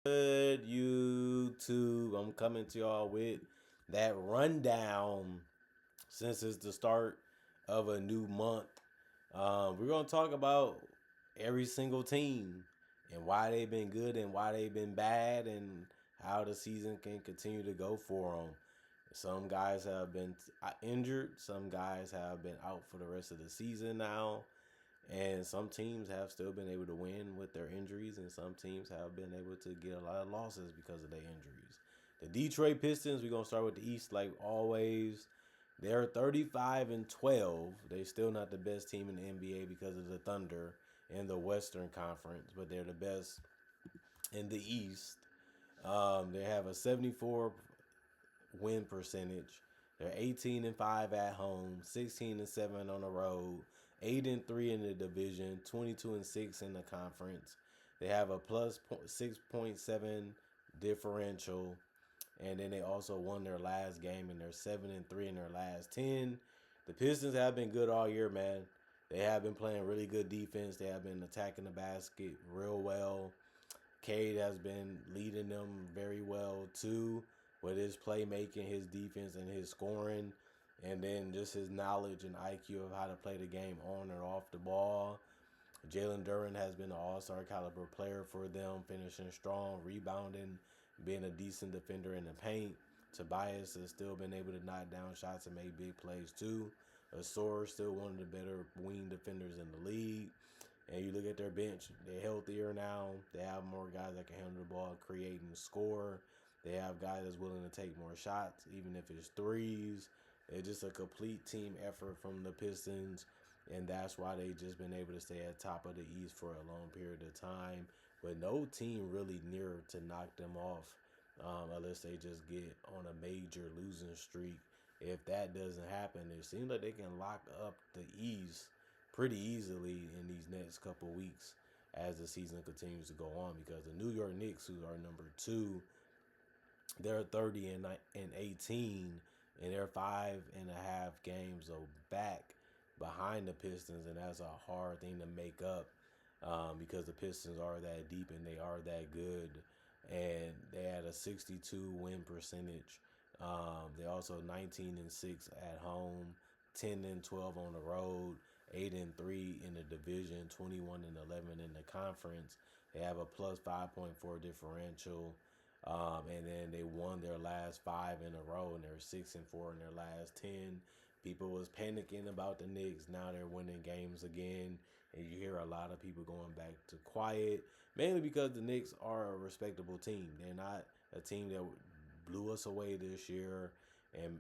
Good YouTube. I'm coming to y'all with that rundown since it's the start of a new month. We're gonna talk about every single team and why they've been good and why they've been bad and how the season can continue to go for them. Some guys have been injured. Some guys have been out for the rest of the season now. And some teams have still been able to win with their injuries, and some teams have been able to get a lot of losses because of their injuries. The Detroit Pistons, we're going to start with the East like always. They're 35 and 12. They're still not the best team in the NBA because of the Thunder in the Western Conference, but they're the best in the East. They have a 74 win percentage. They're 18 and 5 at home, 16 and 7 on the road, 8 and 3 in the division, 22 and 6 in the conference. They have a plus 6.7 differential, and then they also won their last game, and they're 7 and 3 in their last 10. The Pistons have been good all year, man. They have been playing really good defense. They have been attacking the basket real well. Cade has been leading them very well too, with his playmaking, his defense, and his scoring, and then just his knowledge and IQ of how to play the game on or off the ball. Jalen Duren has been an all-star caliber player for them, finishing strong, rebounding, being a decent defender in the paint. Tobias has still been able to knock down shots and make big plays too. Asor still one of the better wing defenders in the league. And you look at their bench, they're healthier now. They have more guys that can handle the ball, create and score. They have guys that's willing to take more shots, even if it's threes. It's just a complete team effort from the Pistons, and that's why they just been able to stay at top of the East for a long period of time. But no team really near to knock them off, unless they just get on a major losing streak. If that doesn't happen, it seems like they can lock up the East pretty easily in these next couple weeks as the season continues to go on, because the New York Knicks, who are number two, they're 30 and 18, and they're 5.5 games back behind the Pistons, and that's a hard thing to make up, because the Pistons are that deep and they are that good, and they had a 62 win percentage. They also 19 and 6 at home, 10 and 12 on the road, 8 and 3 in the division, 21 and 11 in the conference. They have a plus 5.4 differential. And then they won their last 5 in a row, and they're 6 and 4 in their last 10. People was panicking about the Knicks. Now they're winning games again, and you hear a lot of people going back to quiet, mainly because the Knicks are a respectable team. They're not a team that blew us away this year, and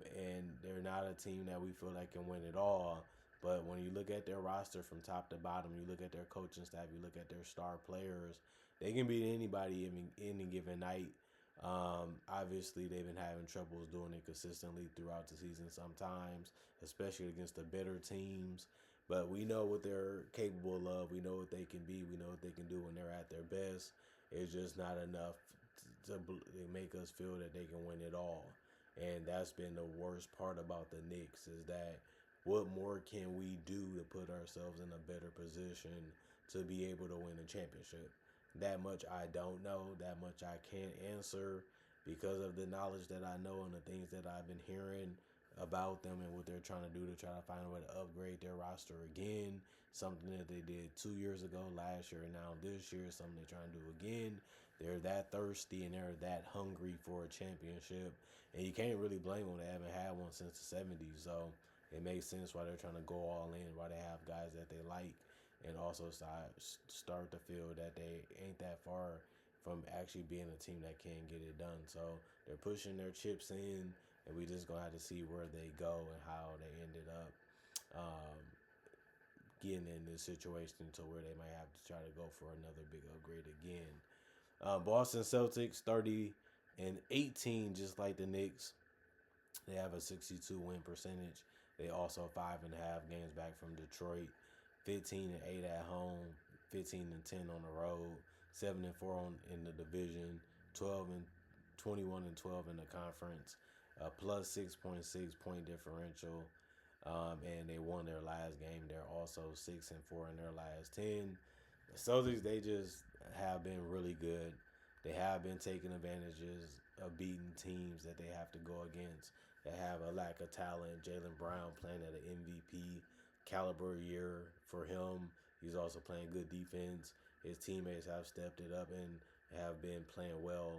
they're not a team that we feel like can win it all. But when you look at their roster from top to bottom, you look at their coaching staff, you look at their star players, they can beat anybody in any given night. Obviously, they've been having troubles doing it consistently throughout the season sometimes, especially against the better teams. But we know what they're capable of. We know what they can be. We know what they can do when they're at their best. It's just not enough to make us feel that they can win it all. And that's been the worst part about the Knicks, is that what more can we do to put ourselves in a better position to be able to win a championship? That much I don't know. That much I can't answer, because of the knowledge that I know and the things that I've been hearing about them and what they're trying to do to try to find a way to upgrade their roster again. Something that they did 2 years ago, last year, and now this year, something they're trying to do again. They're that thirsty and they're that hungry for a championship. And you can't really blame them. They haven't had one since the 70s. So it makes sense why they're trying to go all in, why they have guys that they like, and also start to feel that they ain't that far from actually being a team that can get it done. So they're pushing their chips in, and we just gonna have to see where they go and how they ended up um, getting in this situation to where they might have to try to go for another big upgrade again. Boston Celtics 30 and 18, just like the Knicks. They have a 62 win percentage. They also 5.5 games back from Detroit. 15 and 8 at home, 15 and 10 on the road, 7 and 4 in the division, 12 and 21 and 12 in the conference, plus 6.6 point differential, and they won their last game. They're also 6 and 4 in their last 10. The Celtics, they just have been really good. They have been taking advantages of beating teams that they have to go against that have a lack of talent. Jaylen Brown playing at an MVP caliber year for him. He's also playing good defense. His teammates have stepped it up and have been playing well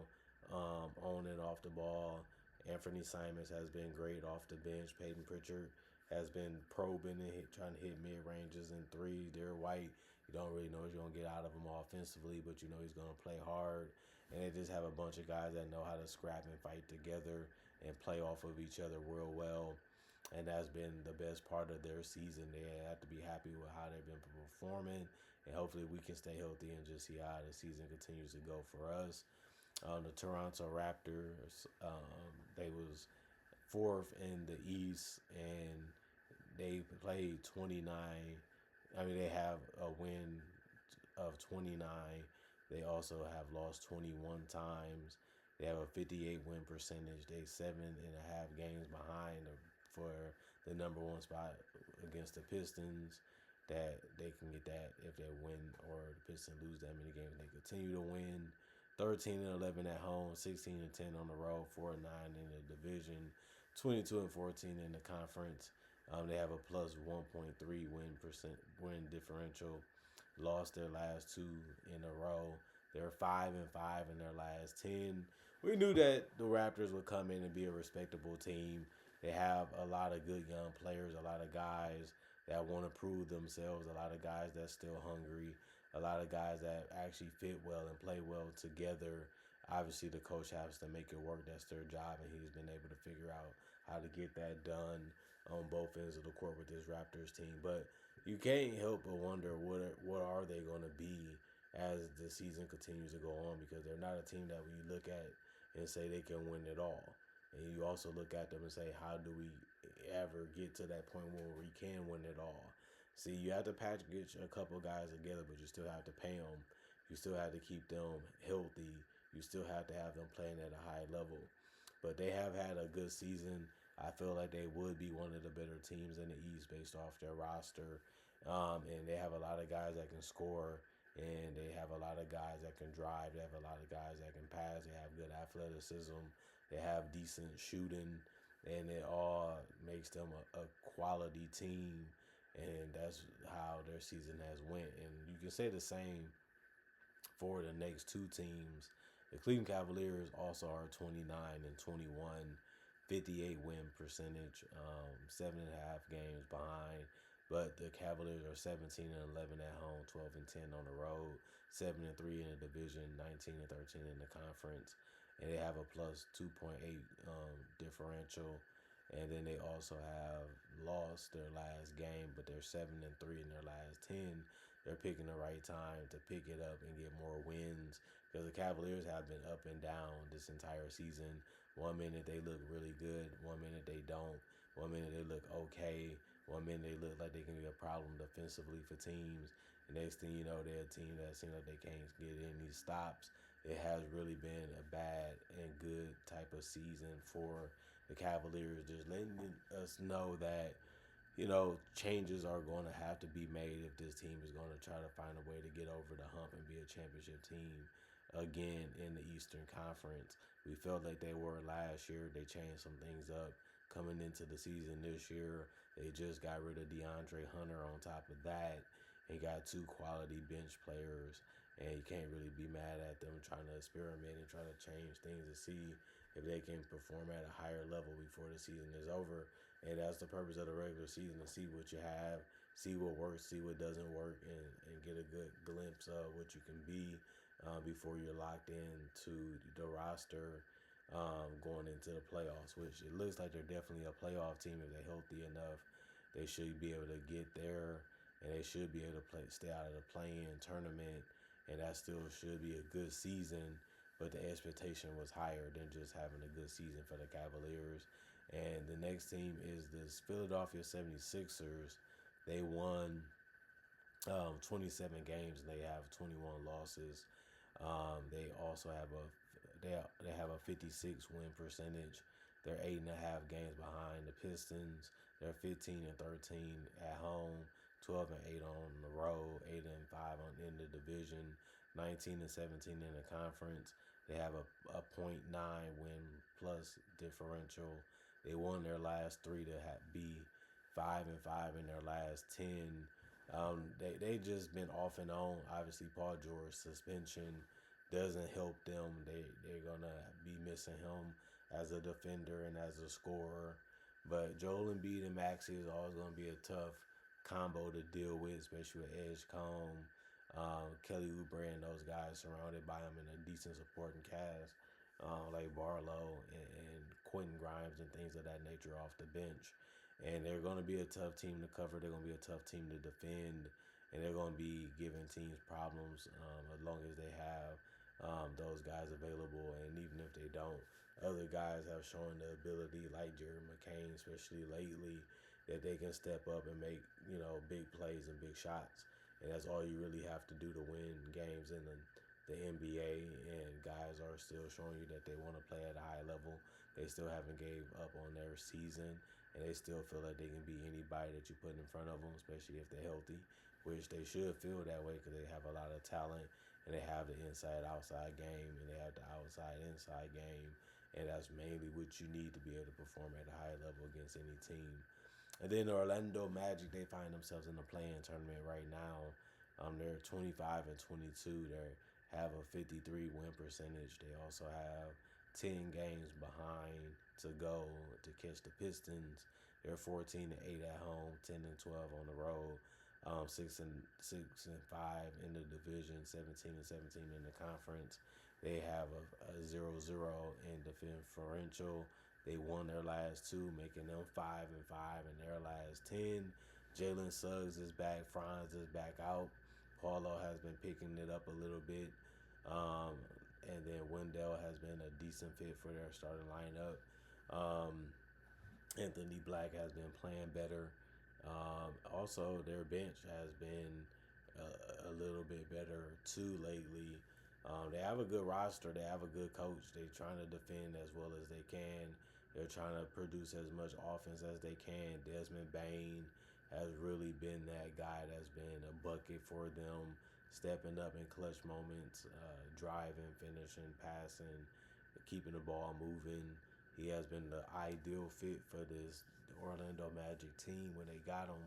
on and off the ball. Anthony Simons has been great off the bench. Peyton Pritchard has been probing and trying to hit mid ranges and threes. They're White. You don't really know what you're going to get out of him offensively, but you know he's going to play hard. And they just have a bunch of guys that know how to scrap and fight together and play off of each other real well. And that's been the best part of their season. They have to be happy with how they've been performing. And hopefully we can stay healthy and just see how the season continues to go for us. The Toronto Raptors, they was fourth in the East, and they played 29. I mean, they have a win of 29. They also have lost 21 times. They have a 58 win percentage. They 7.5 games behind for the number one spot against the Pistons. That they can get that if they win or the Pistons lose that many games. They continue to win. 13-11 at home, 16-10 on the road, 4-9 in the division, 22-14 in the conference. They have a plus 1.3 win differential. Lost their last two in a row. They're 5-5 in their last 10. We knew that the Raptors would come in and be a respectable team. They have a lot of good young players, a lot of guys that want to prove themselves, a lot of guys that's still hungry, a lot of guys that actually fit well and play well together. Obviously, the coach has to make it work. That's their job, and he's been able to figure out how to get that done on both ends of the court with this Raptors team. But you can't help but wonder what are they going to be as the season continues to go on, because they're not a team that we look at and say they can win it all. And you also look at them and say, how do we ever get to that point where we can win it all? See, you have to package a couple guys together, but you still have to pay them. You still have to keep them healthy. You still have to have them playing at a high level. But they have had a good season. I feel like they would be one of the better teams in the East based off their roster. And they have a lot of guys that can score, and they have a lot of guys that can drive. They have a lot of guys that can pass. They have good athleticism. They have decent shooting, and it all makes them a quality team. And that's how their season has went. And you can say the same for the next two teams. The Cleveland Cavaliers also are 29-21, 58 win percentage, 7.5 games behind. But the Cavaliers are 17-11 at home, 12-10 on the road, 7-3 in the division, 19-13 in the conference, and they have a plus 2.8 differential. And then they also have lost their last game, but they're 7-3 in their last 10. They're picking the right time to pick it up and get more wins, because the Cavaliers have been up and down this entire season. 1 minute they look really good, 1 minute they don't. 1 minute they look okay, 1 minute they look like they can be a problem defensively for teams. The next thing you know, they're a team that seems like they can't get any stops. It has really been a bad and good type of season for the Cavaliers, just letting us know that, you know, changes are going to have to be made if this team is going to try to find a way to get over the hump and be a championship team again in the Eastern Conference. We felt like they were last year. They changed some things up coming into the season this year. They just got rid of DeAndre Hunter on top of that. They got two quality bench players, and you can't really be mad at them trying to experiment and try to change things to see if they can perform at a higher level before the season is over. And that's the purpose of the regular season, to see what you have, see what works, see what doesn't work, and get a good glimpse of what you can be before you're locked into the roster going into the playoffs, which it looks like they're definitely a playoff team. If they're healthy enough, they should be able to get there, and they should be able to stay out of the play-in tournament, and that still should be a good season. But the expectation was higher than just having a good season for the Cavaliers. And the next team is the Philadelphia 76ers. They won 27 games, and they have 21 losses. They also have they have a 56 win percentage. They're 8.5 games behind the Pistons. They're 15-13 at home, 12-8 on the road, 8-5 in the division, 19-17 in the conference. They have a .9 win plus differential. They won their last three to be 5-5 in their last 10. They just been off and on. Obviously, Paul George suspension doesn't help them. They're gonna be missing him as a defender and as a scorer. But Joel Embiid and Maxey is always gonna be a tough combo to deal with, especially with Edgecombe, Kelly Oubre, and those guys surrounded by him in a decent supporting cast, like Barlow and Quentin Grimes and things of that nature off the bench. And they're going to be a tough team to cover. They're going to be a tough team to defend, and they're going to be giving teams problems as long as they have those guys available. And even if they don't, other guys have shown the ability, like Jared McCain, especially lately, that they can step up and make big plays and big shots. And that's all you really have to do to win games in the NBA. And guys are still showing you that they want to play at a high level. They still haven't gave up on their season, and they still feel like they can beat anybody that you put in front of them, especially if they're healthy, which they should feel that way because they have a lot of talent, and they have the inside-outside game, and they have the outside-inside game, and that's mainly what you need to be able to perform at a high level against any team. And then the Orlando Magic, they find themselves in the play-in tournament right now. They're 25 and 22. They have a 53 win percentage. They also have 10 games behind to go to catch the Pistons. They're 14 and 8 at home, 10 and 12 on the road. 6-5 in the division, 17 and 17 in the conference. They have a 0-0 in differential. They won their last two, making them 5-5 in their last 10. Jalen Suggs is back. Franz is back out. Paulo has been picking it up a little bit. And then Wendell has been a decent fit for their starting lineup. Anthony Black has been playing better. Also, their bench has been a little bit better too lately. They have a good roster. They have a good coach. They're trying to defend as well as they can. They're trying to produce as much offense as they can. Desmond Bane has really been that guy that's been a bucket for them, stepping up in clutch moments, driving, finishing, passing, keeping the ball moving. He has been the ideal fit for this Orlando Magic team. When they got him,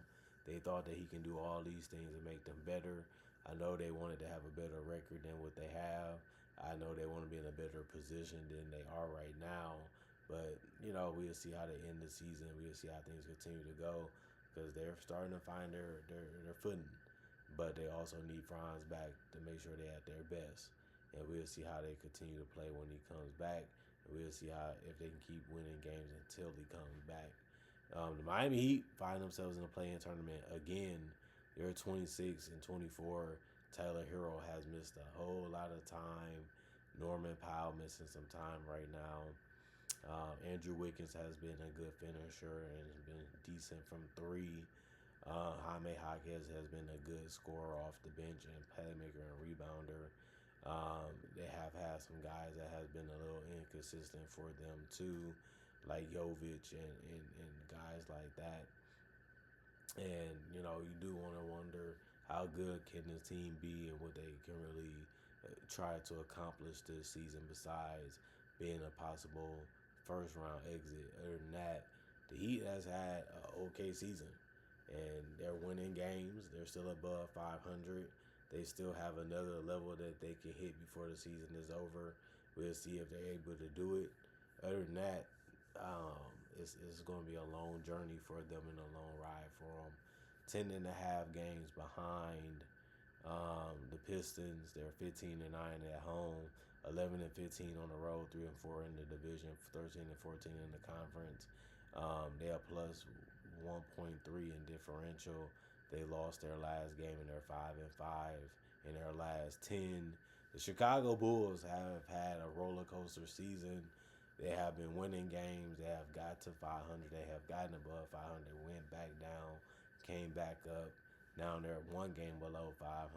they thought that he can do all these things and make them better. I know they wanted to have a better record than what they have. I know they want to be in a better position than they are right now. But, we'll see how they end the season. We'll see how things continue to go because they're starting to find their footing. But they also need Franz back to make sure they're at their best. And we'll see how they continue to play when he comes back. And we'll see if they can keep winning games until he comes back. The Miami Heat find themselves in the play-in tournament again. They're 26 and 24. Tyler Hero has missed a whole lot of time. Norman Powell missing some time right now. Andrew Wiggins has been a good finisher and has been decent from three. Jaime Jaquez has been a good scorer off the bench and playmaker and rebounder. They have had some guys that has been a little inconsistent for them too, like Jovic and guys like that. And, you do want to wonder how good can this team be and what they can really try to accomplish this season besides being a possible first round exit. Other than that, the Heat has had an okay season and they're winning games. They're still above 500. They still have another level that they can hit before the season is over. We'll see if they're able to do it. Other than that, it's going to be a long journey for them and a long ride for them. 10.5 games behind the Pistons. They're 15-9 at home, 11-15 on the road, 3-4 in the division, 13-14 in the conference. They are plus 1.3 in differential. They lost their last game and they're 5-5 in their last 10. The Chicago Bulls have had a roller coaster season. They have been winning games. They have got to 500. They have gotten above 500. Went back down, came back up. Now they're one game below 500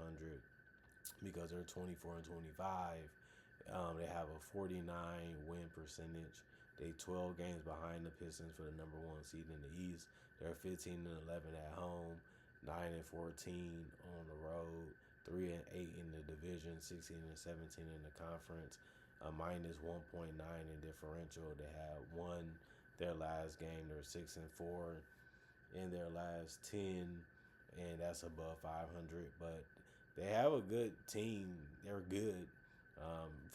because they're 24 and 25. They have a 49 win percentage. They 12 games behind the Pistons for the number one seed in the East. They're 15-11 at home, 9-14 on the road, 3-8 in the division, 16-17 in the conference. a minus 1.9 in differential. They have won their last game. They're 6-4 in their last 10, and that's above 500. But they have a good team. They're good.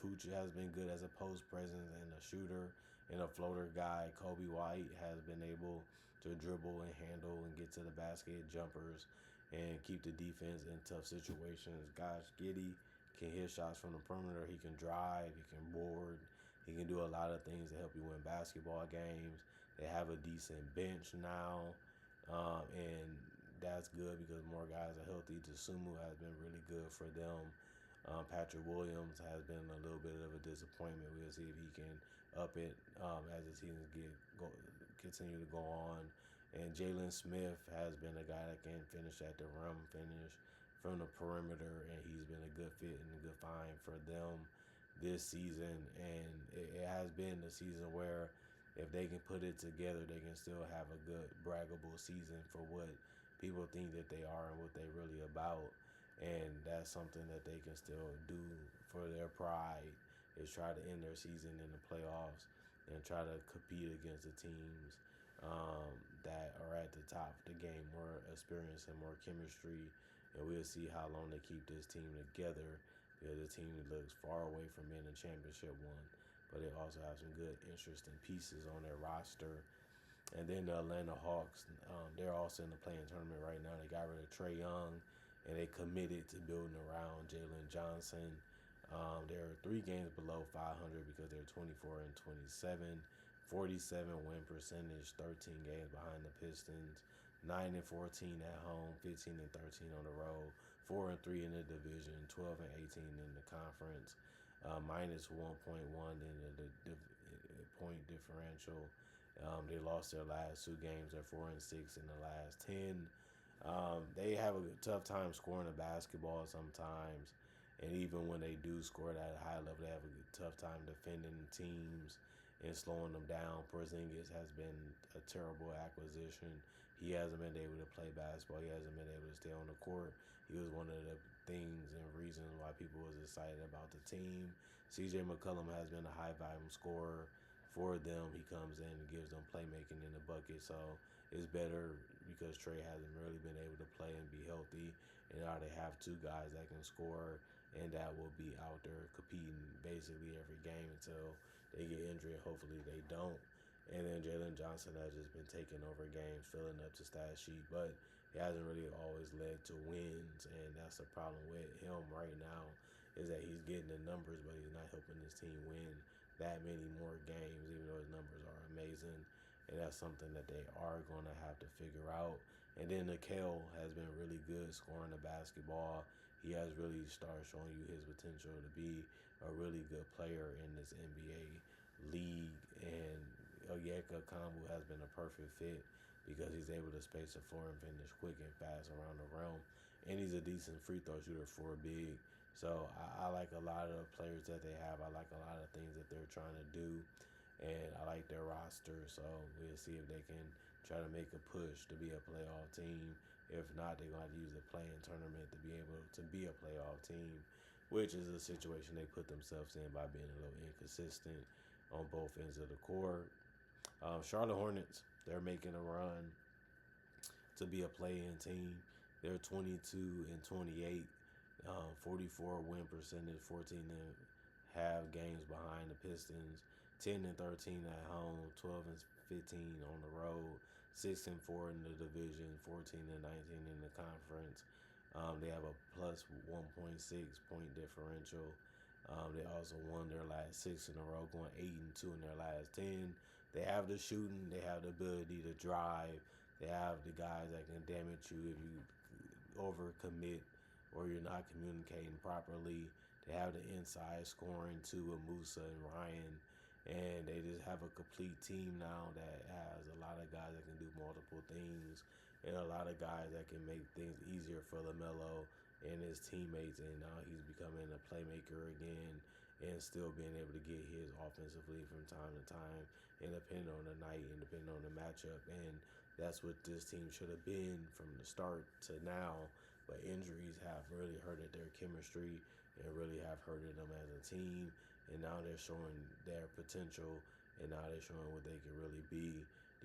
Fucci has been good as a post presence and a shooter and a floater guy. Kobe White has been able to dribble and handle and get to the basket, jumpers, and keep the defense in tough situations. Gosh, Giddy can hit shots from the perimeter. He can drive. He can board. He can do a lot of things to help you win basketball games. They have a decent bench now, and that's good because more guys are healthy. Dosunmu has been really good for them. Patrick Williams has been a little bit of a disappointment. We'll see if he can up it as the seasons continue to go on. And Jalen Smith has been a guy that can finish at the rim, finish from the perimeter, and he's been a good fit and a good find for them this season. And it has been a season where if they can put it together, they can still have a good braggable season for what people think that they are and what they really about. And that's something that they can still do for their pride is try to end their season in the playoffs and try to compete against the teams that are at the top of the game, more experience and more chemistry. And we'll see how long they keep this team together because the team looks far away from being a championship one. But they also have some good, interesting pieces on their roster. And then the Atlanta Hawks, they're also in the playing tournament right now. They got rid of Trae Young, and they committed to building around Jalen Johnson. They're 3 games below 500 because they're 24-27, 47 win percentage, 13 games behind the Pistons, 9-14 at home, 15-13 on the road, 4-3 in the division, 12-18 in the conference, minus 1.1 in the point differential. They lost their last 2 games. They're 4-6 in the last 10. They have a tough time scoring the basketball sometimes, and even when they do score it at a high level, they have a tough time defending teams and slowing them down. Porzingis has been a terrible acquisition. He hasn't been able to play basketball. He hasn't been able to stay on the court. He was one of the things and reasons why people was excited about the team. CJ McCollum has been a high volume scorer for them. He comes in and gives them playmaking in the bucket. So it's better because Trae hasn't really been able to play and be healthy. And now they have 2 guys that can score and that will be out there competing basically every game until they get injured. Hopefully they don't. And then Jalen Johnson has just been taking over games, filling up the stat sheet, but he hasn't really always led to wins, and that's the problem with him right now is that he's getting the numbers, but he's not helping his team win that many more games, even though his numbers are amazing. And that's something that they are going to have to figure out. And then Nickeil has been really good scoring the basketball. He has really started showing you his potential to be a really good player in this NBA league. And Onyeka Okongwu has been a perfect fit because he's able to space the floor and finish quick and fast around the rim. And he's a decent free throw shooter for a big. So I like a lot of the players that they have. I like a lot of things that they're trying to do. And I like their roster. So we'll see if they can try to make a push to be a playoff team. If not, they're going to have to use the play-in tournament to be able to be a playoff team, which is a situation they put themselves in by being a little inconsistent on both ends of the court. Charlotte Hornets, they're making a run to be a play-in team. They're 22-28, 44 win percentage, 14 and half games behind the Pistons, 10-13 at home, 12-15 on the road, 6-4 in the division, 14-19 in the conference. They have a plus 1.6 point differential. They also won their last 6 in a row, going 8-2 in their last 10. They have the shooting. They have the ability to drive. They have the guys that can damage you if you overcommit or you're not communicating properly. They have the inside scoring too with Musa and Ryan. And they just have a complete team now that has a lot of guys that can do multiple things and a lot of guys that can make things easier for LaMelo and his teammates. And now he's becoming a playmaker again and still being able to get his offensively from time to time and depending on the night and depending on the matchup. And that's what this team should have been from the start to now. But injuries have really hurted their chemistry and really have hurted them as a team. and now they're showing their potential, and now they're showing what they can really be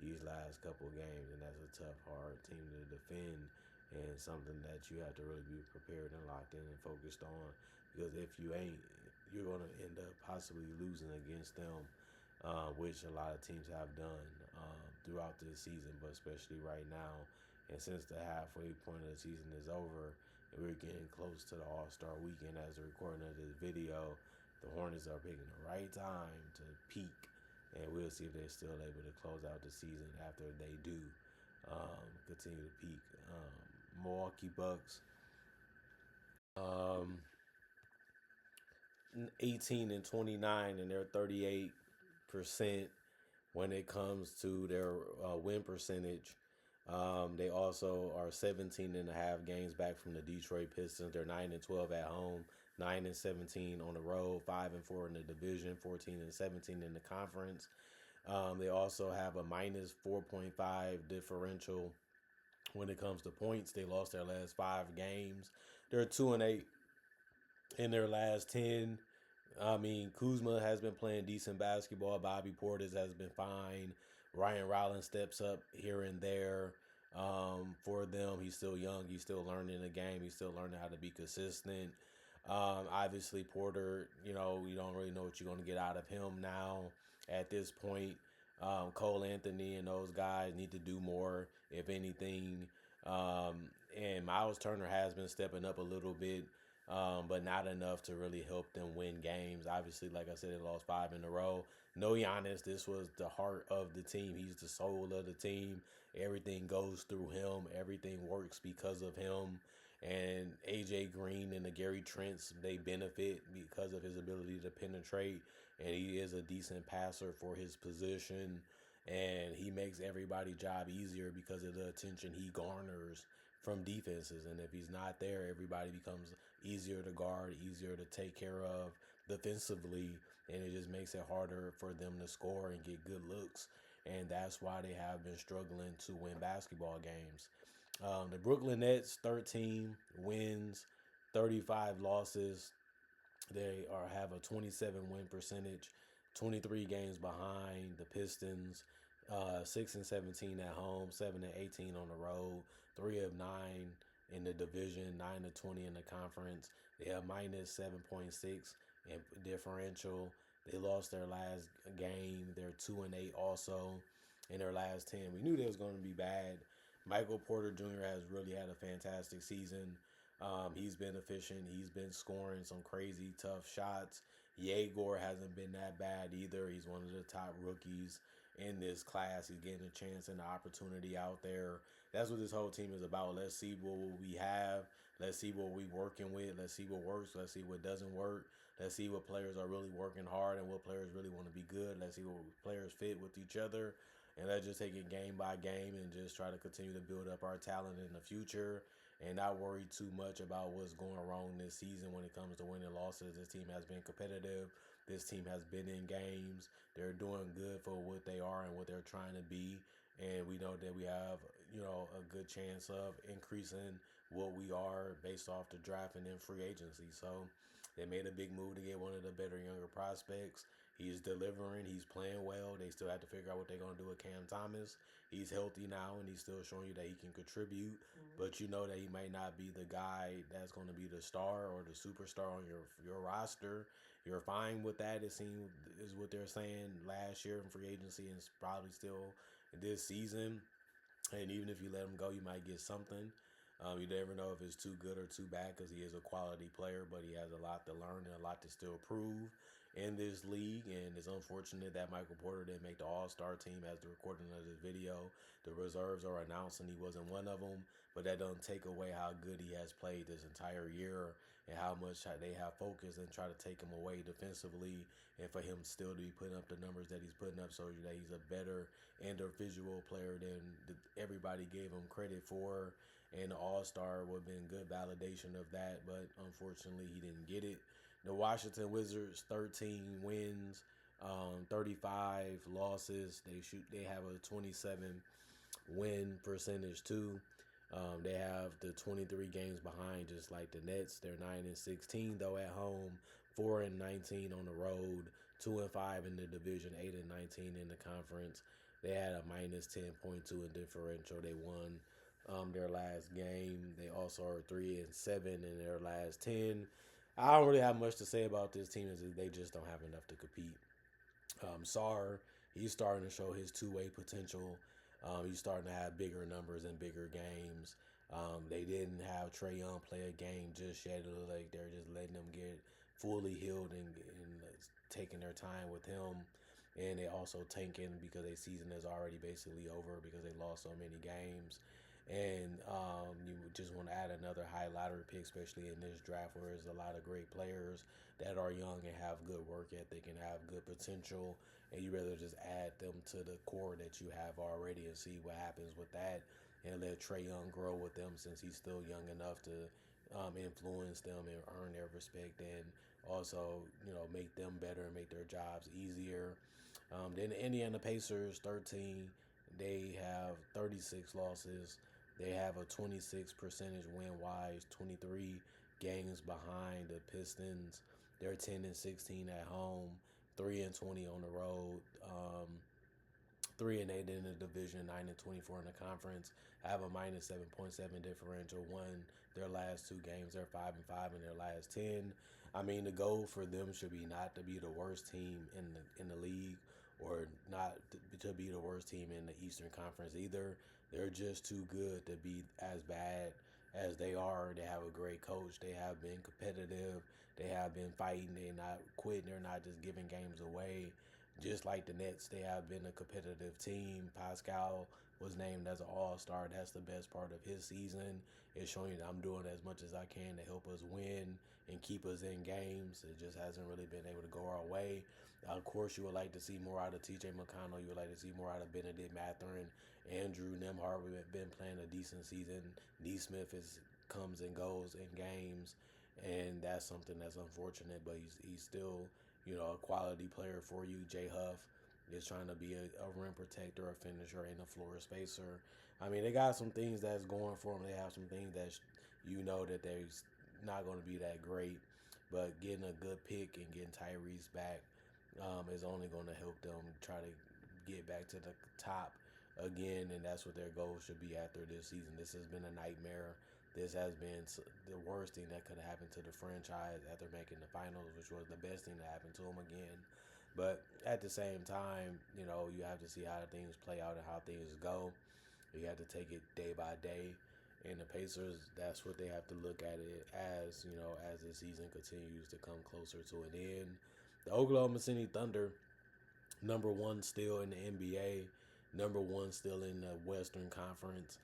these last couple of games. And that's a tough, hard team to defend, and something that you have to really be prepared and locked in and focused on. Because if you ain't, you're going to end up possibly losing against them, which a lot of teams have done throughout this season, but especially right now. And since the halfway point of the season is over, and we're getting close to the All-Star weekend as the recording of this video, the Hornets are picking the right time to peak, and we'll see if they're still able to close out the season after they do continue to peak. Milwaukee Bucks, um, 18 and 29, and they're 38% when it comes to their win percentage. They also are 17 and a half games back from the Detroit Pistons. They're 9 and 12 at home, 9 and 17 on the road, 5 and 4 in the division, 14 and 17 in the conference. They also have a minus 4.5 differential when it comes to points. They lost their last 5 games. They're 2 and 8 in their last 10. I mean, Kuzma has been playing decent basketball. Bobby Portis has been fine. Ryan Rollins steps up here and there for them. He's still young. He's still learning the game. He's still learning how to be consistent. Obviously, Porter, you don't really know what you're going to get out of him now at this point. Cole Anthony and those guys need to do more, if anything. And Miles Turner has been stepping up a little bit, but not enough to really help them win games. Obviously, like I said, they lost 5 in a row. No Giannis, this was the heart of the team. He's the soul of the team. Everything goes through him. Everything works because of him. And AJ Green and the Gary Trents, they benefit because of his ability to penetrate. And he is a decent passer for his position. And he makes everybody's job easier because of the attention he garners from defenses. And if he's not there, everybody becomes easier to guard, easier to take care of defensively, and it just makes it harder for them to score and get good looks. And that's why they have been struggling to win basketball games. The Brooklyn Nets, 13 wins, 35 losses. They have a 27 win percentage, 23 games behind the Pistons, 6 and 17 at home, 7 and 18 on the road, 3 of 9 in the division, 9 to 20 in the conference. They have minus 7.6 in differential. They lost their last game. They're 2 and 8 also in their last 10. We knew they was going to be bad. Michael Porter Jr. has really had a fantastic season. He's been efficient. He's been scoring some crazy tough shots. Yegor hasn't been that bad either. He's one of the top rookies in this class. He's getting a chance and the opportunity out there. That's what this whole team is about. Let's see what we have. Let's see what we're working with. Let's see what works. Let's see what doesn't work. Let's see what players are really working hard and what players really want to be good. Let's see what players fit with each other. And let's just take it game by game and just try to continue to build up our talent in the future and not worry too much about what's going wrong this season when it comes to winning losses. This team has been competitive. This team has been in games. They're doing good for what they are and what they're trying to be. And we know that we have, a good chance of increasing what we are based off the draft and then free agency. So they made a big move to get one of the better younger prospects. He's delivering. He's playing well. They still have to figure out what they're going to do with Cam Thomas. He's healthy now, and he's still showing you that he can contribute. But you know that he might not be the guy that's going to be the star or the superstar on your roster. You're fine with that. It seems is what they're saying last year in free agency, and it's probably still this season. And even if you let him go, you might get something. You never know if it's too good or too bad because he is a quality player, but he has a lot to learn and a lot to still prove in this league. And it's unfortunate that Michael Porter didn't make the All-Star team as the recording of this video. The reserves are announced and he wasn't one of them, but that doesn't take away how good he has played this entire year and how much they have focused and try to take him away defensively, and for him still to be putting up the numbers that he's putting up, so that he's a better individual player than everybody gave him credit for. And the All-Star would have been good validation of that, but unfortunately he didn't get it. The Washington Wizards, 13 wins, 35 losses. They have a 27 win percentage too. They have the 23 games behind, just like the Nets. They're 9 and 16 though at home, 4-19 on the road, 2-5 in the division, 8-19 in the conference. They had a minus 10.2 in differential. They won their last game. They also are 3-7 in their last 10. I don't really have much to say about this team. Is they just don't have enough to compete. Sarr, he's starting to show his two-way potential. He's starting to have bigger numbers and bigger games. They didn't have Trae Young play a game just yet. It looked like they're just letting him get fully healed and taking their time with him. And they also tanking because their season is already basically over because they lost so many games. And you just want to add another high lottery pick, especially in this draft where there's a lot of great players that are young and have good work ethic and have good potential. And you rather just add them to the core that you have already and see what happens with that and let Trae Young grow with them since he's still young enough to influence them and earn their respect and also, make them better and make their jobs easier. Then the Indiana Pacers, 13, they have 36 losses. They have a 26 percentage win wise, 23 games behind the Pistons. They're 10-16 at home, 3-20 on the road. 3-8 in the division, 9-24 in the conference. Have a minus 7.7 differential. Won their last two games. They're 5-5 in their last 10. I mean, the goal for them should be not to be the worst team in the league, or not to be the worst team in the Eastern Conference either. They're just too good to be as bad as they are. They have a great coach. They have been competitive. They have been fighting. They're not quitting. They're not just giving games away. Just like the Nets, they have been a competitive team. Pascal was named as an all-star. That's the best part of his season. It's showing that I'm doing as much as I can to help us win and keep us in games. It just hasn't really been able to go our way. Of course, you would like to see more out of T.J. McConnell. You would like to see more out of Benedict Mathurin. Andrew Nembhard, we've been playing a decent season. Nesmith comes and goes in games, and that's something that's unfortunate. But he's still, a quality player for you. Jay Huff is trying to be a rim protector, a finisher, and a floor spacer. I mean, they got some things that's going for them. They have some things that that they're not going to be that great. But getting a good pick and getting Tyrese back is only going to help them try to get back to the top again, and that's what their goal should be after this season. This has been a nightmare. This has been the worst thing that could have happened to the franchise after making the finals, which was the best thing that happened to them again. But at the same time, you have to see how things play out and how things go. You have to take it day by day. And the Pacers, that's what they have to look at it as, as the season continues to come closer to an end. The Oklahoma City Thunder, number one still in the NBA, number one still in the Western Conference.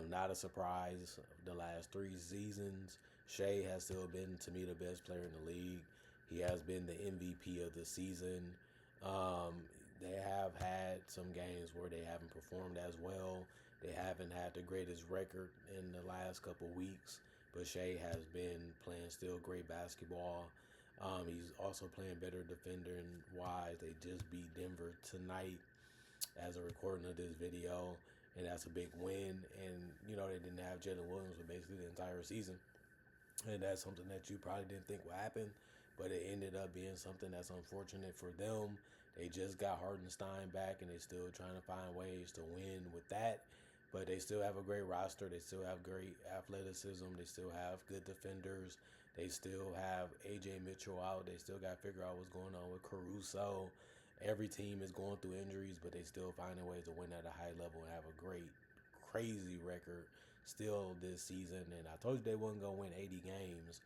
Not a surprise. The last three seasons, Shea has still been, to me, the best player in the league. He has been the MVP of the season. They have had some games where they haven't performed as well. They haven't had the greatest record in the last couple weeks, but Shea has been playing still great basketball. He's also playing better defender and wise. They just beat Denver tonight as a recording of this video, and that's a big win. And, they didn't have Jalen Williams for basically the entire season. And that's something that you probably didn't think would happen, but it ended up being something that's unfortunate for them. They just got Hartenstein back, and they're still trying to find ways to win with that. But they still have a great roster. They still have great athleticism. They still have good defenders. They still have A.J. Mitchell out. They still got to figure out what's going on with Caruso. Every team is going through injuries, but they still finding ways to win at a high level and have a great, crazy record still this season. And I told you they wasn't going to win 80 games.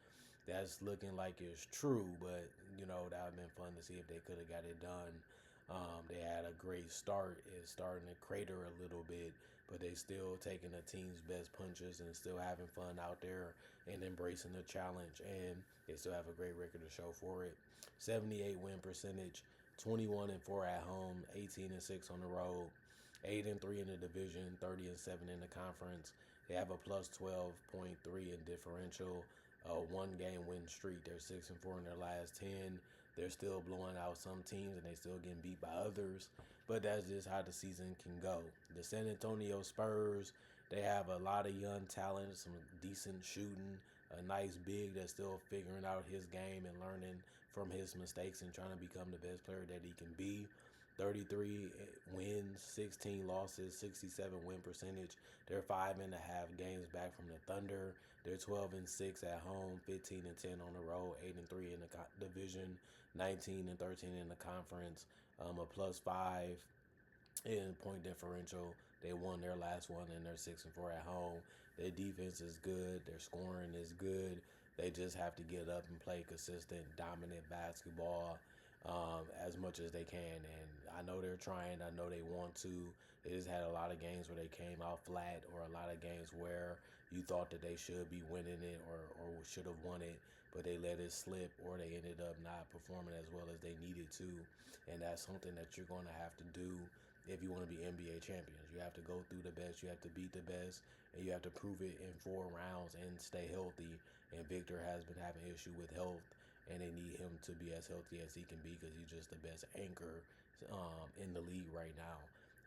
That's looking like it's true, but, that would have been fun to see if they could have got it done. They had a great start. It's starting to crater a little bit, but they still taking the team's best punches and still having fun out there and embracing the challenge. And they still have a great record to show for it. 78 win percentage, 21-4 at home, 18-6 on the road, 8-3 in the division, 30-7 in the conference. They have a plus 12.3 in differential, a 1-game win streak. They're 6-4 in their last 10. They're still blowing out some teams and they still getting beat by others. But that's just how the season can go. The San Antonio Spurs, they have a lot of young talent, some decent shooting, a nice big that's still figuring out his game and learning from his mistakes and trying to become the best player that he can be. 33 wins, 16 losses, 67 win percentage. They're 5.5 games back from the Thunder. They're 12-6 at home, 15-10 on the road, 8-3 in the division, 19-13 in the conference. A +5 in point differential. They won their last one and they're 6-4 at home. Their defense is good. Their scoring is good. They just have to get up and play consistent, dominant basketball as much as they can. And I know they're trying. I know they want to. They just had a lot of games where they came out flat, or a lot of games where you thought that they should be winning it or should have won it, but they let it slip, or they ended up not performing as well as they needed to. And that's something that you're going to have to do if you want to be NBA champions. You have to go through the best, you have to beat the best, and you have to prove it in 4 rounds and stay healthy. And Victor has been having issue with health, and they need him to be as healthy as he can be because he's just the best anchor in the league right now.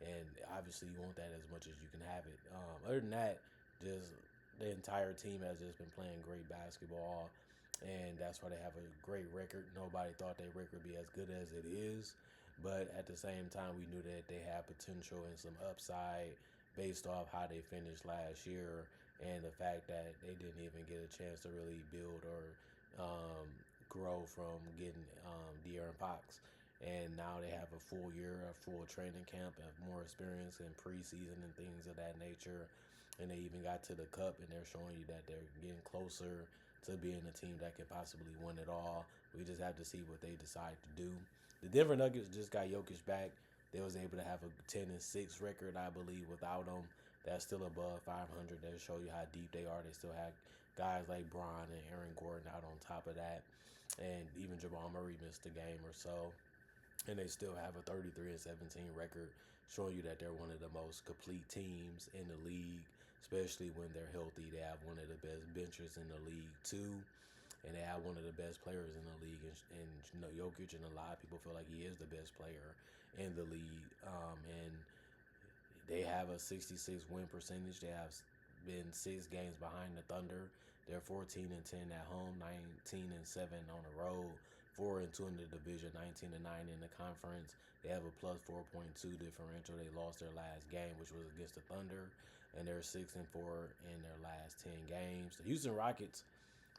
And obviously, you want that as much as you can have it. Other than that, just the entire team has just been playing great basketball, and that's why they have a great record. Nobody thought their record would be as good as it is, but at the same time, we knew that they had potential and some upside based off how they finished last year and the fact that they didn't even get a chance to really build or grow from getting De'Aaron Fox. And now they have a full year, a full training camp, have more experience in preseason and things of that nature. And they even got to the cup, and they're showing you that they're getting closer to being a team that can possibly win it all. We just have to see what they decide to do. The Denver Nuggets just got Jokic back. They was able to have a 10-6 record, I believe, without him. That's still above 500. That show you how deep they are. They still have guys like Bron and Aaron Gordon out on top of that. And even Jamal Murray missed a game or so. And they still have a 33-17 record, showing you that they're one of the most complete teams in the league, especially when they're healthy. They have one of the best benchers in the league, too. And they have one of the best players in the league, and Jokic, and a lot of people feel like he is the best player in the league. And they have a 66 win percentage. They have been 6 games behind the Thunder. They're 14-10 at home, 19-7 on the road, 4-2 in the division, 19-9 in the conference. They have a +4.2 differential. They lost their last game, which was against the Thunder, and they're 6-4 in their last 10 games. The Houston Rockets,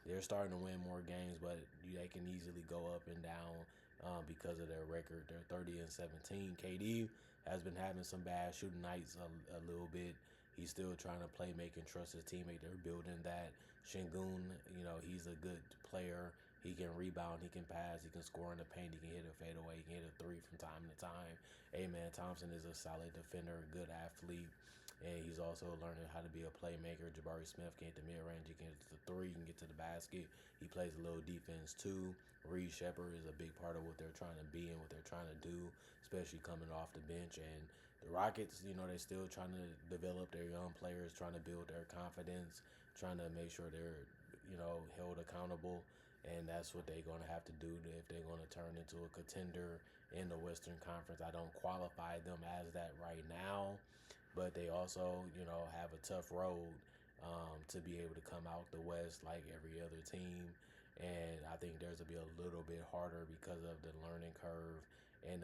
they're starting to win more games, but they can easily go up and down because of their record. They're 30-17. KD has been having some bad shooting nights a little bit. He's still trying to play, make and trust his teammate. They're building that. Şengün, he's a good player. He can rebound, he can pass, he can score in the paint, he can hit a fadeaway, he can hit a three from time to time. Amen Thompson is a solid defender, a good athlete, and he's also learning how to be a playmaker. Jabari Smith can hit the mid-range, he can hit the three, he can get to the basket. He plays a little defense too. Reed Shepherd is a big part of what they're trying to be and what they're trying to do, especially coming off the bench. And the Rockets, they're still trying to develop their young players, trying to build their confidence, trying to make sure they're, held accountable. And that's what they're going to have to do if they're going to turn into a contender in the Western Conference. I don't qualify them as that right now, but they also, have a tough road to be able to come out the West like every other team. And I think theirs will be a little bit harder because of the learning curve and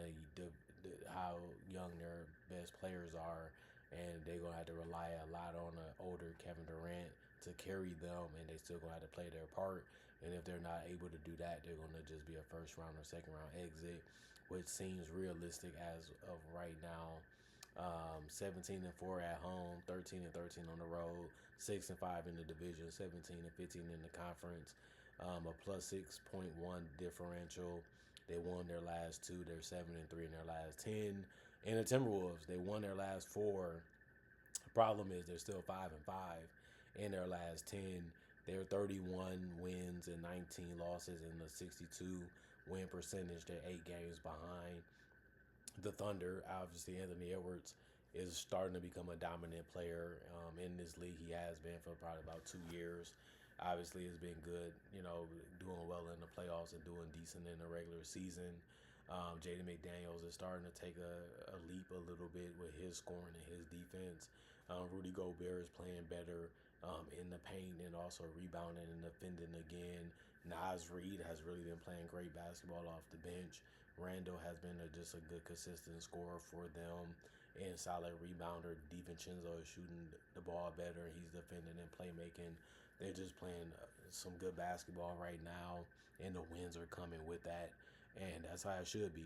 how young their best players are. And they're going to have to rely a lot on the older Kevin Durant to carry them, and they still going to have to play their part. And if they're not able to do that, they're going to just be a first round or second round exit, which seems realistic as of right now. 17-4 at home, 13-13 on the road, 6-5 in the division, 17-15 in the conference, a +6.1 differential. They won their last two. They're 7-3 in their last 10. And the Timberwolves, they won their last four. The problem is they're still 5-5 in their last 10. They're 31 wins and 19 losses and a 62 win percentage. They're 8 games behind the Thunder. Obviously, Anthony Edwards is starting to become a dominant player in this league. He has been for probably about 2 years. Obviously, it's been good, doing well in the playoffs and doing decent in the regular season. Jaden McDaniels is starting to take a leap a little bit with his scoring and his defense. Rudy Gobert is playing better. in the paint and also rebounding and defending again. Naz Reid has really been playing great basketball off the bench. Randall has been just a good, consistent scorer for them and solid rebounder. DiVincenzo is shooting the ball better. He's defending and playmaking. They're just playing some good basketball right now, and the wins are coming with that, and that's how it should be.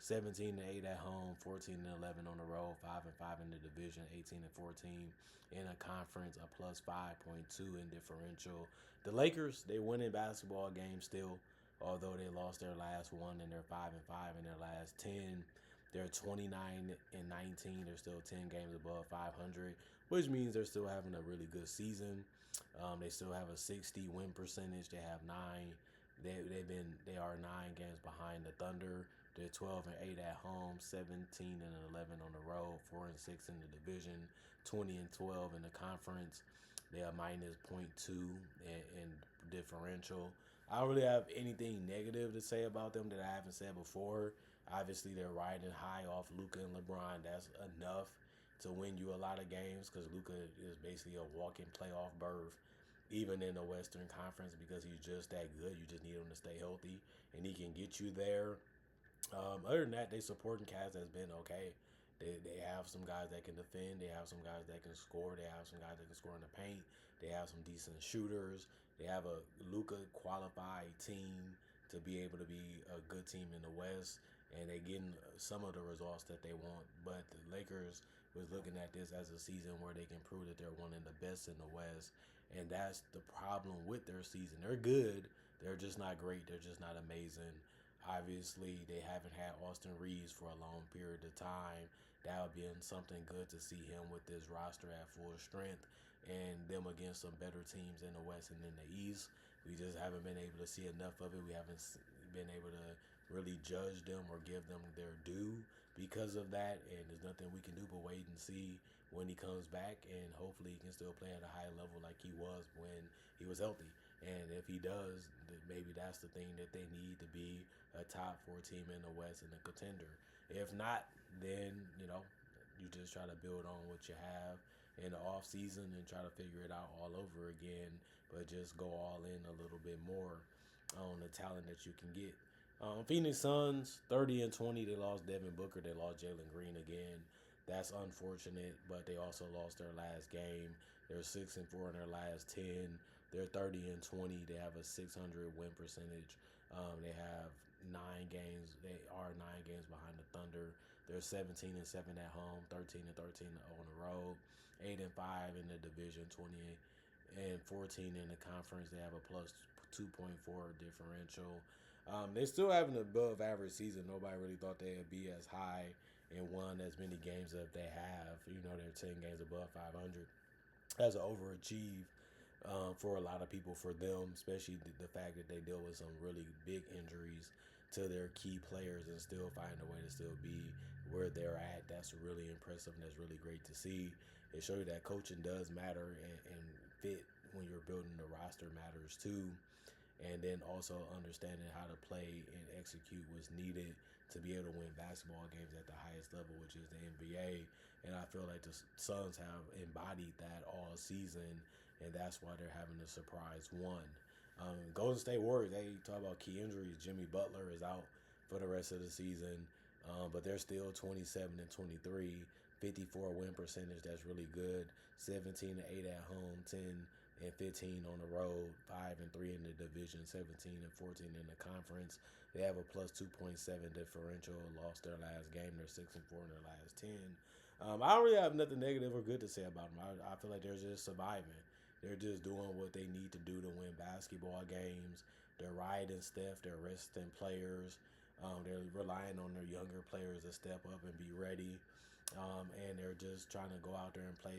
17-8 at home, 14-11 on the road, 5-5 in the division, 18-14 in a conference, a plus 5.2 in differential. The Lakers, they winning basketball games still, although they lost their last one and they're 5-5 in their last 10. They're 29-19. They're still 10 games above 500, which means they're still having a really good season. They still have a 60 win percentage. They have nine. They are 9 games behind the Thunder. They're 12-8 at home, 17-11 on the road, 4-6 in the division, 20-12 in the conference. They are minus -0.2 in differential. I don't really have anything negative to say about them that I haven't said before. Obviously, they're riding high off Luka and LeBron. That's enough to win you a lot of games because Luka is basically a walking playoff berth, even in the Western Conference, because he's just that good. You just need him to stay healthy, and he can get you there. Other than that, their supporting cast has been okay. They have some guys that can defend. They have some guys that can score. They have some guys that can score in the paint. They have some decent shooters. They have a Luka qualified team to be able to be a good team in the West, and they're getting some of the results that they want. But the Lakers was looking at this as a season where they can prove that they're one of the best in the West, and that's the problem with their season. They're good. They're just not great. They're just not amazing. Obviously, they haven't had Austin Reeves for a long period of time. That would be something good to see him with this roster at full strength and them against some better teams in the West and in the East. We just haven't been able to see enough of it. We haven't been able to really judge them or give them their due because of that. And there's nothing we can do but wait and see when he comes back. And hopefully he can still play at a high level like he was when he was healthy. And if he does, maybe that's the thing that they need to be a top 4 team in the West and a contender. If not, then, you just try to build on what you have in the off season and try to figure it out all over again, but just go all in a little bit more on the talent that you can get. Phoenix Suns, 30-20. They lost Devin Booker. They lost Jalen Green again. That's unfortunate, but they also lost their last game. They're 6-4 in their last 10. They're 30-20. They have a 600 win percentage. They have 9 games. They are 9 games behind the Thunder. They're 17-7 at home, 13-13 on the road, 8-5 in the division, 20-14 in the conference. They have a plus 2.4 differential. They still have an above average season. Nobody really thought they'd be as high and won as many games as they have. They're 10 games above 500. That's an overachieve for a lot of people, for them, especially the fact that they deal with some really big injuries to their key players and still find a way to still be where they're at. That's really impressive and that's really great to see. It shows you that coaching does matter, and fit when you're building the roster matters too. And then also understanding how to play and execute what's needed to be able to win basketball games at the highest level, which is the NBA. And I feel like the Suns have embodied that all season, and that's why they're having a surprise one. Golden State Warriors, they talk about key injuries. Jimmy Butler is out for the rest of the season, but they're still 27-23, 54 win percentage. That's really good. 17-8 at home, 10-15 on the road, 5-3 in the division, 17-14 in the conference. They have a plus 2.7 differential. Lost their last game. They're 6-4 in their last 10. I don't really have nothing negative or good to say about them. I feel like they're just surviving. They're just doing what they need to do to win basketball games. They're riding Steph. They're resting players. They're relying on their younger players to step up and be ready. And they're just trying to go out there and play,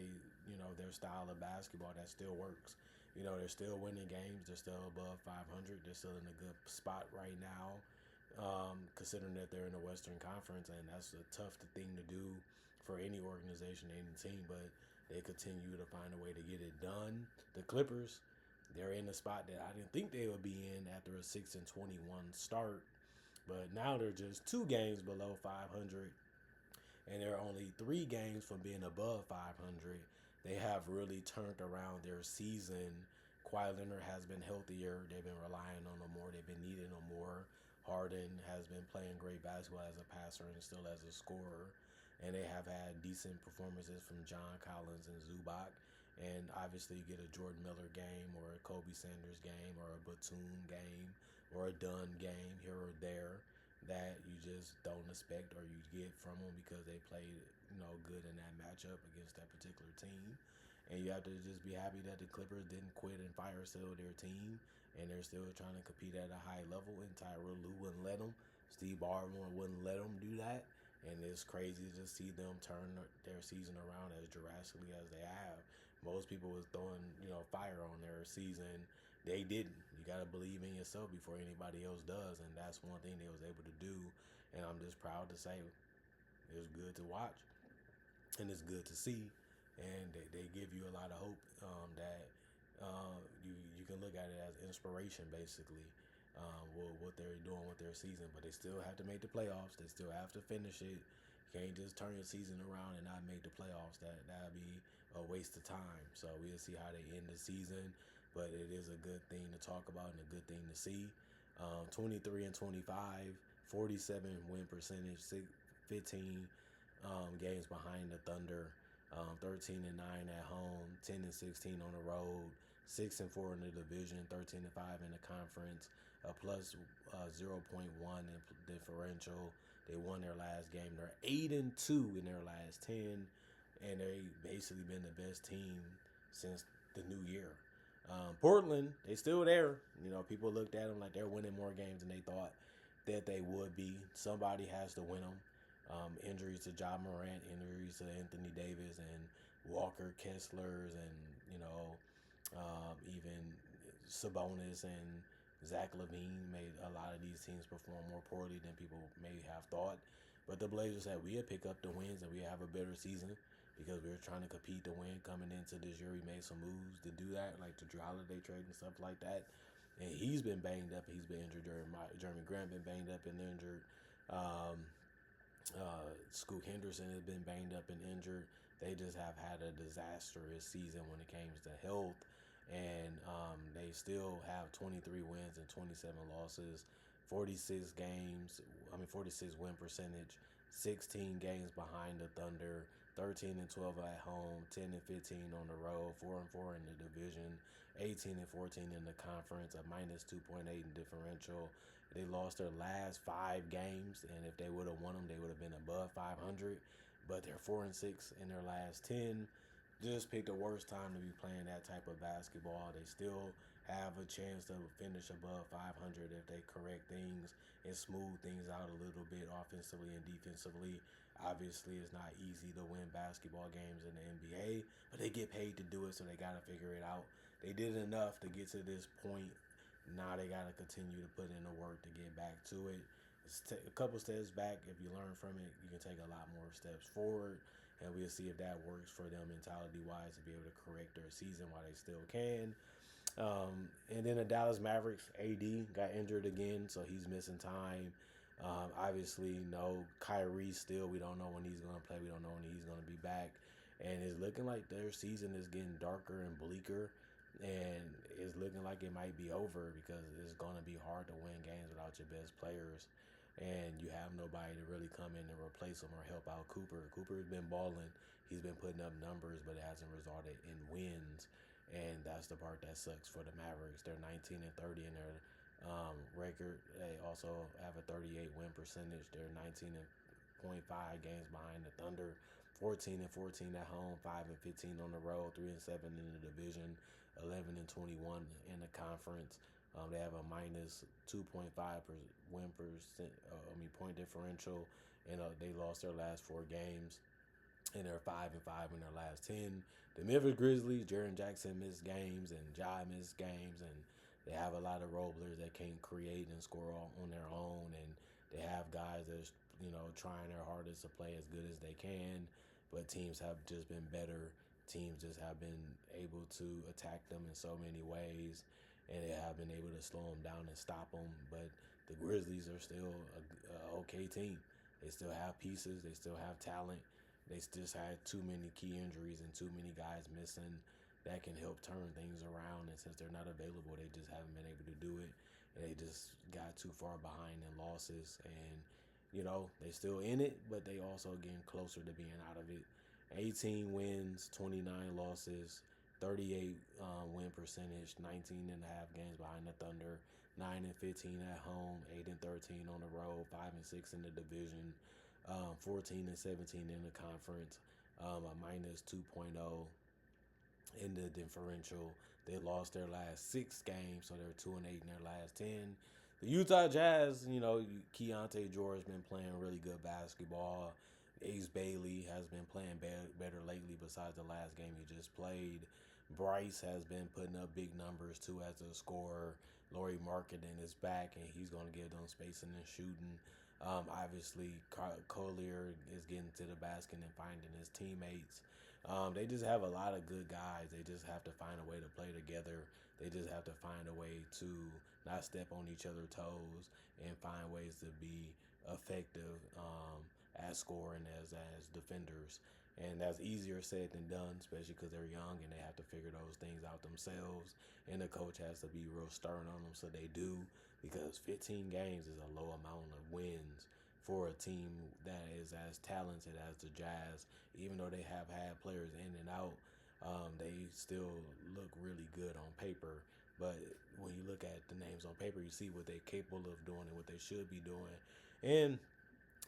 their style of basketball that still works. They're still winning games. They're still above 500. They're still in a good spot right now, considering that they're in the Western Conference, and that's a tough thing to do for any organization, any team, but they continue to find a way to get it done. The Clippers, they're in the spot that I didn't think they would be in after a 6-21 start, but now they're just 2 games below 500, and they're only 3 games from being above 500. they have really turned around their season. Kawhi Leonard has been healthier. They've been relying on him more. They've been needing him more. Harden has been playing great basketball as a passer and still as a scorer. And they have had decent performances from John Collins and Zubac. And obviously, you get a Jordan Miller game or a Kobe Sanders game or a Batum game or a Dunn game here or there that you just don't expect or you get from them because they played, good in that matchup against that particular team. And you have to just be happy that the Clippers didn't quit and fire sale their team, and they're still trying to compete at a high level. And Tyronn Lue wouldn't let them. Steve Ballmer wouldn't let them do that. And it's crazy to see them turn their season around as drastically as they have. Most people was throwing, fire on their season. They didn't. You got to believe in yourself before anybody else does, and that's one thing they was able to do. And I'm just proud to say it was good to watch, and it's good to see, and they give you a lot of hope that you can look at it as inspiration, basically, what they're doing with their season. But they still have to make the playoffs. They still have to finish it. You can't just turn your season around and not make the playoffs. That'd be a waste of time. So we'll see how they end the season. But it is a good thing to talk about and a good thing to see. 23 and 25, 47 win percentage, 15 games behind the Thunder, 13 and 9 at home, 10 and 16 on the road, 6 and 4 in the division, 13 and 5 in the conference, a plus 0.1 in differential. They won their last game. They're 8 and 2 in their last 10, and they basically been the best team since the new year. Portland, they still there. People looked at them like they're winning more games than they thought that they would be. Somebody has to win them. Injuries to Ja Morant, injuries to Anthony Davis and Walker Kesslers, and even Sabonis and Zach LaVine made a lot of these teams perform more poorly than people may have thought. But the Blazers said we'll pick up the wins and we'll have a better season because we were trying to compete to win coming into this year. We made some moves to do that, like the Drew Holiday trade and stuff like that. And he's been banged up. He's been injured. Jeremy Grant been banged up and injured. Scoot Henderson has been banged up and injured. They just have had a disastrous season when it comes to health. And they still have 23 wins and 27 losses, 46 win percentage, 16 games behind the Thunder, 13 and 12 at home, 10 and 15 on the road, 4 and 4 in the division, 18 and 14 in the conference, a minus 2.8 in differential. They lost their last 5 games, and if they would have won them, they would have been above 500. But they're 4 and 6 in their last 10. Just picked the worst time to be playing that type of basketball. They still have a chance to finish above 500 if they correct things and smooth things out a little bit offensively and defensively. Obviously, it's not easy to win basketball games in the NBA, but they get paid to do it, so they got to figure it out. They did enough to get to this point. Now they got to continue to put in the work to get back to it. A couple steps back. If you learn from it, you can take a lot more steps forward. And we'll see if that works for them mentality-wise to be able to correct their season while they still can. And then the Dallas Mavericks, AD got injured again, so he's missing time. Obviously, no Kyrie still. We don't know when he's going to play. We don't know when he's going to be back. And it's looking like their season is getting darker and bleaker. And it's looking like it might be over because it's going to be hard to win games without your best players. And you have nobody to really come in and replace him or help out Cooper. Cooper's been balling. He's been putting up numbers, but it hasn't resulted in wins. And that's the part that sucks for the Mavericks. They're 19 and 30 in their record. They also have a 38 win percentage. They're 19.5 games behind the Thunder. 14 and 14 at home, 5 and 15 on the road, 3 and 7 in the division, 11 and 21 in the conference. They have a minus 2.5 point differential, and they lost their last 4 games, and they're 5 and 5 in their last 10. The Memphis Grizzlies, Jaren Jackson missed games, and Ja missed games, and they have a lot of role players that can't create and score on their own, and they have guys that's trying their hardest to play as good as they can, but teams have just been better. Teams just have been able to attack them in so many ways, and they have been able to slow them down and stop them. But the Grizzlies are still a okay team. They still have pieces. They still have talent. they just had too many key injuries and too many guys missing that can help turn things around. And since they're not available, they just haven't been able to do it. And they just got too far behind in losses. And, they still in it, but they also getting closer to being out of it. 18 wins, 29 losses, 38 win percentage, 19 and a half games behind the Thunder, 9 and 15 at home, 8 and 13 on the road, 5 and 6 in the division, 14 and 17 in the conference, a minus 2.0 in the differential. They lost their last 6 games, so they're 2 and 8 in their last 10. The Utah Jazz, Keontae George been playing really good basketball. Ace Bailey has been playing better lately besides the last game he just played. Bryce has been putting up big numbers too as a scorer. Lauri Markkanen is back, and he's going to give them spacing and shooting. Obviously, Collier is getting to the basket and finding his teammates. They just have a lot of good guys. They just have to find a way to play together. They just have to find a way to not step on each other's toes and find ways to be effective at scoring as defenders. And that's easier said than done, especially because they're young and they have to figure those things out themselves. And the coach has to be real stern on them, so they do, because 15 games is a low amount of wins for a team that is as talented as the Jazz. Even though they have had players in and out, they still look really good on paper. But when you look at the names on paper, you see what they're capable of doing and what they should be doing. And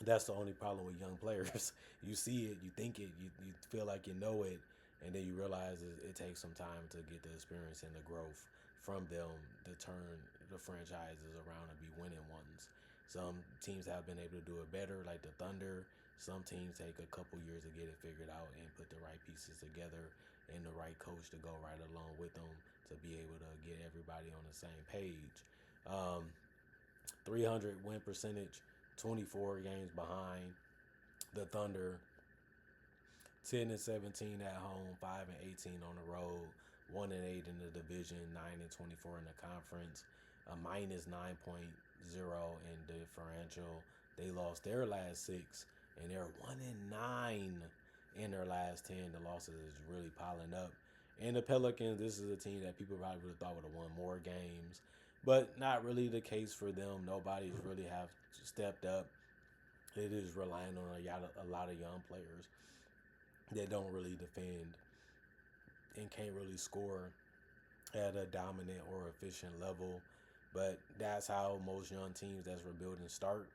that's the only problem with young players. You see it, you think it, you feel like you know it, and then you realize it takes some time to get the experience and the growth from them to turn the franchises around and be winning ones. Some teams have been able to do it better, like the Thunder. Some teams take a couple years to get it figured out and put the right pieces together and the right coach to go right along with them to be able to get everybody on the same page. Um, 300 win percentage, 24 games behind the Thunder, 10 and 17 at home, 5 and 18 on the road, 1 and 8 in the division, 9 and 24 in the conference, a minus 9.0 in differential. They lost their last 6, and they're 1 and 9 in their last 10. The losses is really piling up. And the Pelicans, this is a team that people probably would have thought would have won more games, but not really the case for them. Nobody's really have stepped up. It is relying on a lot of young players that don't really defend and can't really score at a dominant or efficient level. But that's how most young teams that's rebuilding start.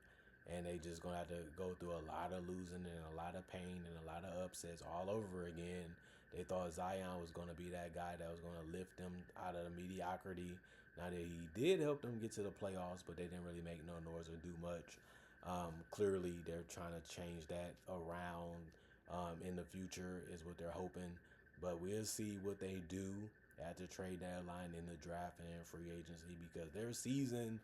And they just going to have to go through a lot of losing and a lot of pain and a lot of upsets all over again. They thought Zion was going to be that guy that was going to lift them out of the mediocrity. Now that he did help them get to the playoffs, but they didn't really make no noise or do much. Clearly, they're trying to change that around in the future is what they're hoping. But we'll see what they do at the trade deadline, in the draft, and in free agency, because their season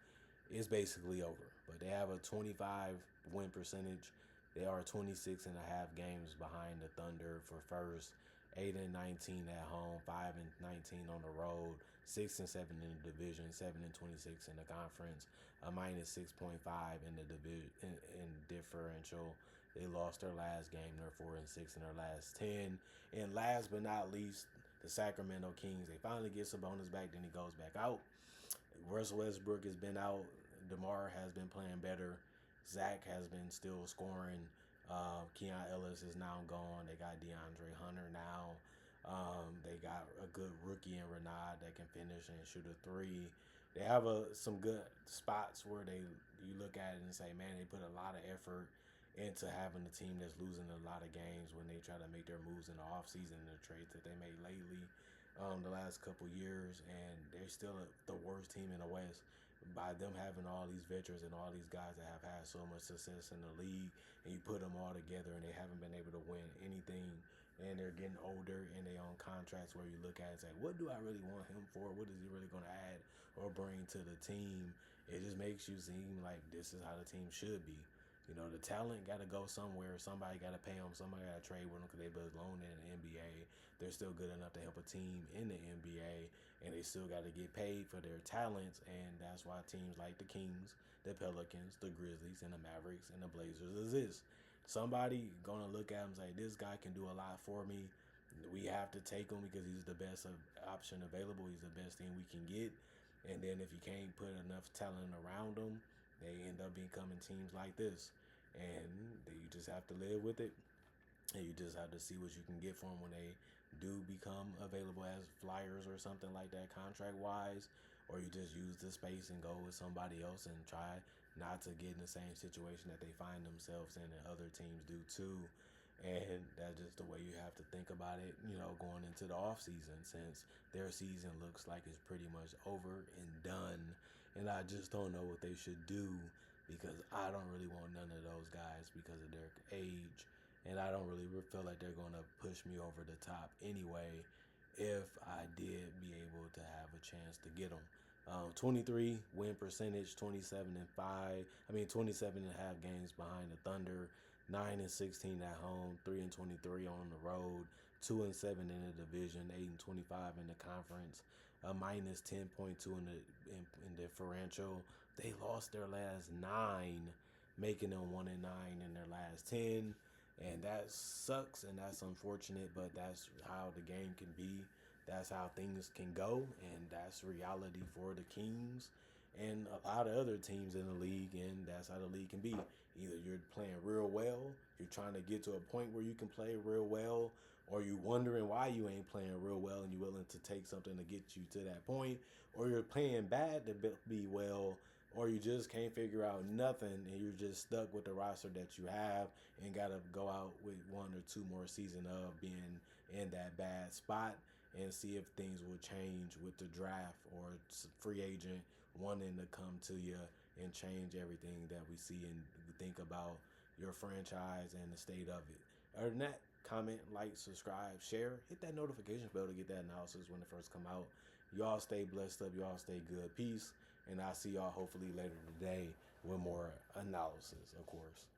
is basically over. But they have a 25 win percentage. They are 26 and a half games behind the Thunder for first, 8 and 19 at home, 5 and 19 on the road, 6 and 7 in the division, 7 and 26 in the conference, a minus 6.5 in the division in differential. They lost their last game. They're 4 and 6 in their last 10. And last but not least, the Sacramento Kings. They finally get Sabonis back, then he goes back out. Russell Westbrook has been out. DeMar has been playing better. Zach has been still scoring. Keon Ellis is now gone. They got DeAndre Hunter now. They got a good rookie in Renard that can finish and shoot a three. They have some good spots where you look at it and say, man, they put a lot of effort into having a team that's losing a lot of games when they try to make their moves in the offseason, the trades that they made lately the last couple years, and they're still the worst team in the West. By them having all these veterans and all these guys that have had so much success in the league, and you put them all together and they haven't been able to win anything, and they're getting older and they on contracts where you look at it and say, what do I really want him for? What is he really going to add or bring to the team? It just makes you seem like this is how the team should be. The talent got to go somewhere. Somebody got to pay them. Somebody got to trade with them because they belong in the NBA. They're still good enough to help a team in the NBA, and they still got to get paid for their talents. And that's why teams like the Kings, the Pelicans, the Grizzlies, and the Mavericks and the Blazers exist. somebody gonna look at him and say, this guy can do a lot for me. We have to take him because he's the best option available. He's the best thing we can get. And then if you can't put enough talent around them, they end up becoming teams like this. And you just have to live with it. And you just have to see what you can get for them when they do become available as flyers or something like that, contract wise. Or you just use the space and go with somebody else and try not to get in the same situation that they find themselves in and other teams do too. And that's just the way you have to think about it, going into the off season, since their season looks like it's pretty much over and done. And I just don't know what they should do, because I don't really want none of those guys because of their age. And I don't really feel like they're going to push me over the top anyway if I did be able to have a chance to get them. 23 win percentage, 27-5. 27.5 games behind the Thunder, 9-16 at home, 3-23 on the road, 2-7 in the division, 8-25 in the conference, a minus 10.2 in differential. They lost their last 9, making them 1-9 in their last 10, and that sucks and that's unfortunate. But that's how the game can be. That's how things can go, and that's reality for the Kings and a lot of other teams in the league, and that's how the league can be. Either you're playing real well, you're trying to get to a point where you can play real well, or you're wondering why you ain't playing real well and you're willing to take something to get you to that point, or you're playing bad to be well, or you just can't figure out nothing and you're just stuck with the roster that you have and got to go out with 1 or 2 more seasons of being in that bad spot, and see if things will change with the draft or free agent wanting to come to you and change everything that we see and think about your franchise and the state of it. Other than that, comment, like, subscribe, share, hit that notification bell to get that analysis when it first come out. Y'all stay blessed up. Y'all stay good. Peace. And I'll see y'all hopefully later today with more analysis, of course.